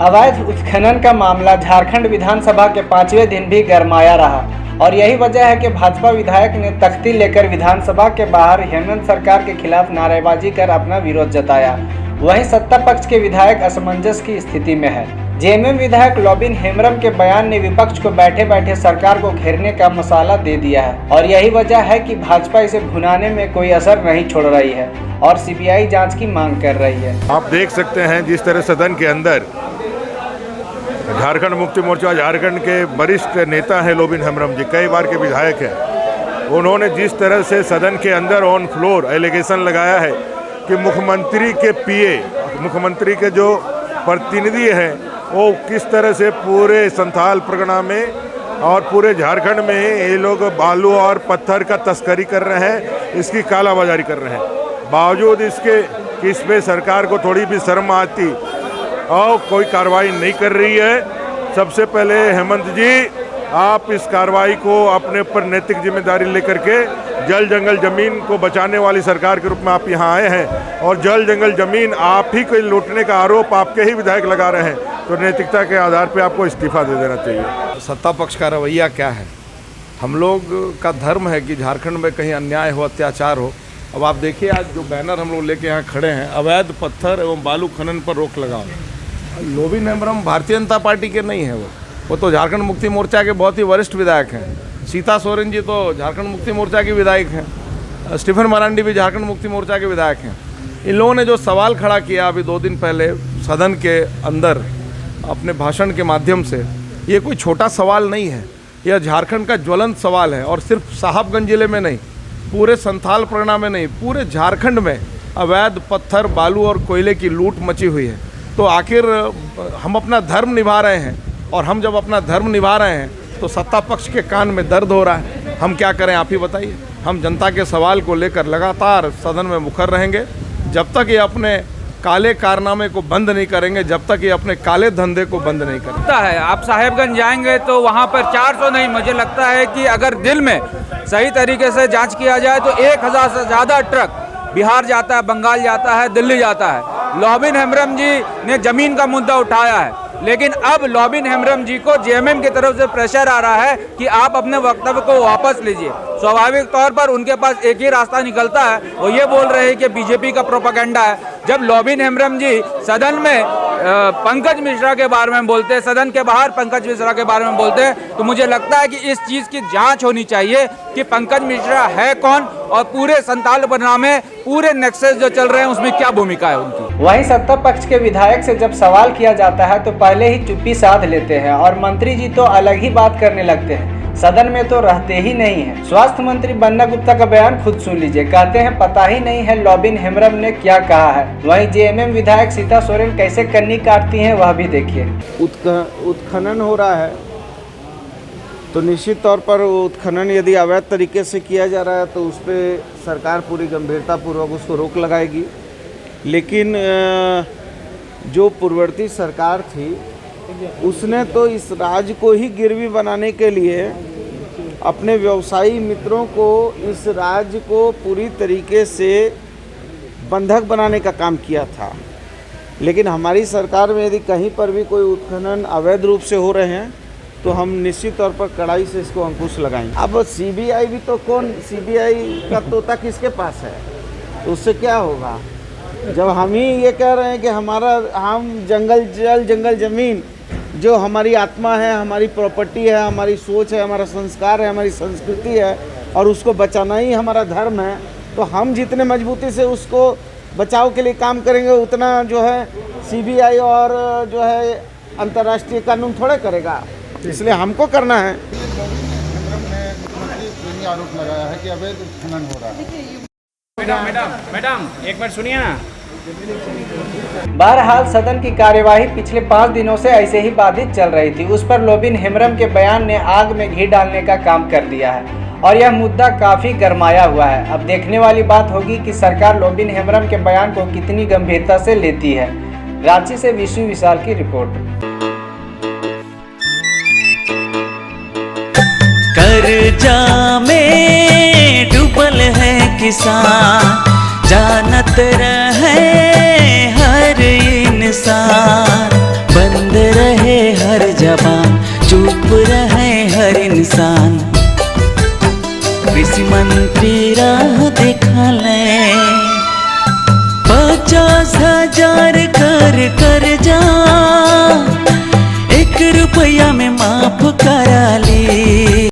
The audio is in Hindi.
अवैध उत्खनन का मामला झारखंड विधानसभा के 5वें दिन भी गरमाया रहा और यही वजह है कि भाजपा विधायक ने तख्ती लेकर विधानसभा के बाहर हेमंत सरकार के खिलाफ नारेबाजी कर अपना विरोध जताया। वहीं सत्ता पक्ष के विधायक असमंजस की स्थिति में है। जेएमएम विधायक लॉबिन हेम्ब्रम के बयान ने विपक्ष को बैठे बैठे सरकार को घेरने का मसाला दे दिया है और यही वजह है कि भाजपा इसे भुनाने में कोई असर नहीं छोड़ रही है और सीबीआई जांच की मांग कर रही है। आप देख सकते हैं जिस तरह सदन के अंदर झारखंड मुक्ति मोर्चा झारखंड के वरिष्ठ नेता हैं लॉबिन हेम्ब्रम जी, कई बार के विधायक हैं। उन्होंने जिस तरह से सदन के अंदर ऑन फ्लोर एलिगेशन लगाया है कि मुख्यमंत्री के पीए, मुख्यमंत्री के जो प्रतिनिधि हैं, वो किस तरह से पूरे संथाल परगना में और पूरे झारखंड में ये लोग बालू और पत्थर का तस्करी कर रहे हैं, इसकी कालाबाजारी कर रहे हैं। बावजूद इसके कि इस पे सरकार को थोड़ी भी शर्म आती और कोई कार्रवाई नहीं कर रही है। सबसे पहले हेमंत जी, आप इस कार्रवाई को अपने ऊपर नैतिक जिम्मेदारी लेकर के जल जंगल जमीन को बचाने वाली सरकार के रूप में आप यहाँ आए हैं और जल जंगल जमीन आप ही को लूटने का आरोप आपके ही विधायक लगा रहे हैं, तो नैतिकता के आधार पे आपको इस्तीफा दे देना चाहिए। सत्ता पक्ष का रवैया क्या है? हम लोग का धर्म है कि झारखंड में कहीं अन्याय हो, अत्याचार हो। अब आप देखिए, आज जो बैनर हम लोग लेके यहाँ खड़े हैं, अवैध पत्थर एवं बालू खनन पर रोक लगाओ। लॉबिन हेम्ब्रम भारतीय जनता पार्टी के नहीं है, वो तो झारखंड मुक्ति मोर्चा के बहुत ही वरिष्ठ विधायक हैं। सीता सोरेन जी तो झारखंड मुक्ति मोर्चा के विधायक हैं। स्टीफन मरांडी भी झारखंड मुक्ति मोर्चा के विधायक हैं। इन लोगों ने जो सवाल खड़ा किया अभी 2 दिन पहले सदन के अंदर अपने भाषण के माध्यम से, ये कोई छोटा सवाल नहीं है। यह झारखंड का ज्वलंत सवाल है और सिर्फ साहबगंज जिले में नहीं, पूरे संथाल परगना में नहीं, पूरे झारखंड में अवैध पत्थर, बालू और कोयले की लूट मची हुई है। तो आखिर हम अपना धर्म निभा रहे हैं और हम जब अपना धर्म निभा रहे हैं तो सत्ता पक्ष के कान में दर्द हो रहा है। हम क्या करें, आप ही बताइए। हम जनता के सवाल को लेकर लगातार सदन में मुखर रहेंगे जब तक ये अपने काले कारनामे को बंद नहीं करेंगे, जब तक ये अपने काले धंधे को बंद नहीं करेंगे। है आप साहेबगंज जाएंगे तो वहाँ पर 400 नहीं, मुझे लगता है कि अगर दिल में सही तरीके से जांच किया जाए तो 1000 से ज़्यादा ट्रक बिहार जाता है, बंगाल जाता है, दिल्ली जाता है। लॉबिन हेम्ब्रम जी ने जमीन का मुद्दा उठाया है, लेकिन अब लॉबिन हेम्ब्रम जी को जेएमएम की तरफ से प्रेशर आ रहा है कि आप अपने वक्तव्य को वापस लीजिए। स्वाभाविक तौर पर उनके पास एक ही रास्ता निकलता है, वो ये बोल रहे हैं कि बीजेपी का प्रोपेगेंडा है। जब लॉबिन हेम्ब्रम जी सदन में पंकज मिश्रा के बारे में बोलते हैं, सदन के बाहर पंकज मिश्रा के बारे में बोलते हैं, तो मुझे लगता है कि इस चीज़ की जांच होनी चाहिए कि पंकज मिश्रा है कौन और पूरे संथाल परगना में पूरे नेक्सस जो चल रहे हैं उसमें क्या भूमिका है उनकी। वहीं सत्ता पक्ष के विधायक से जब सवाल किया जाता है तो पहले ही चुप्पी साध लेते हैं और मंत्री जी तो अलग ही बात करने लगते हैं, सदन में तो रहते ही नहीं है। स्वास्थ्य मंत्री बन्ना गुप्ता का बयान खुद सुन लीजिए। कहते हैं पता ही नहीं है लॉबिन हेम्ब्रम ने क्या कहा है। वहीं जेएमएम विधायक सीता सोरेन कैसे कन्नी काटती हैं वह भी देखिए। उत्खनन हो रहा है तो निश्चित तौर पर उत्खनन यदि अवैध तरीके से किया जा रहा है तो उस पर सरकार पूरी गंभीरतापूर्वक उसको रोक लगाएगी। लेकिन जो पूर्ववर्ती सरकार थी उसने तो इस राज्य को ही गिरवी बनाने के लिए अपने व्यवसायी मित्रों को इस राज्य को पूरी तरीके से बंधक बनाने का काम किया था। लेकिन हमारी सरकार में यदि कहीं पर भी कोई उत्खनन अवैध रूप से हो रहे हैं तो हम निश्चित तौर पर कड़ाई से इसको अंकुश लगाएंगे। अब सीबीआई भी तो सीबीआई का तोता किसके पास है, तो उससे क्या होगा? जब हम ही ये कह रहे हैं कि हम जंगल जमीन जो हमारी आत्मा है, हमारी प्रॉपर्टी है, हमारी सोच है, हमारा संस्कार है, हमारी संस्कृति है और उसको बचाना ही हमारा धर्म है, तो हम जितने मजबूती से उसको बचाव के लिए काम करेंगे उतना जो है सीबीआई और जो है अंतर्राष्ट्रीय कानून थोड़े करेगा। इसलिए हमको करना है। आरोप लगाया है कि अवैध खनन हो रहा है। मैडम एक बार सुनिए ना। बहरहाल सदन की कार्यवाही पिछले 5 दिनों से ऐसे ही बाधित चल रही थी। उस पर लॉबिन हेम्ब्रम के बयान ने आग में घी डालने का काम कर दिया है और यह मुद्दा काफी गरमाया हुआ है। अब देखने वाली बात होगी कि सरकार लॉबिन हेम्ब्रम के बयान को कितनी गंभीरता से लेती है। रांची से विशु विशाल की रिपोर्ट। कर्जा में डूबल है किसान, जानत रहे हर इंसान, बंद जबान, चुप रहे हर इंसान। कृषि मंत्री राह दिखा ले, 50,000 कर जा, 1 रुपया में माफ कर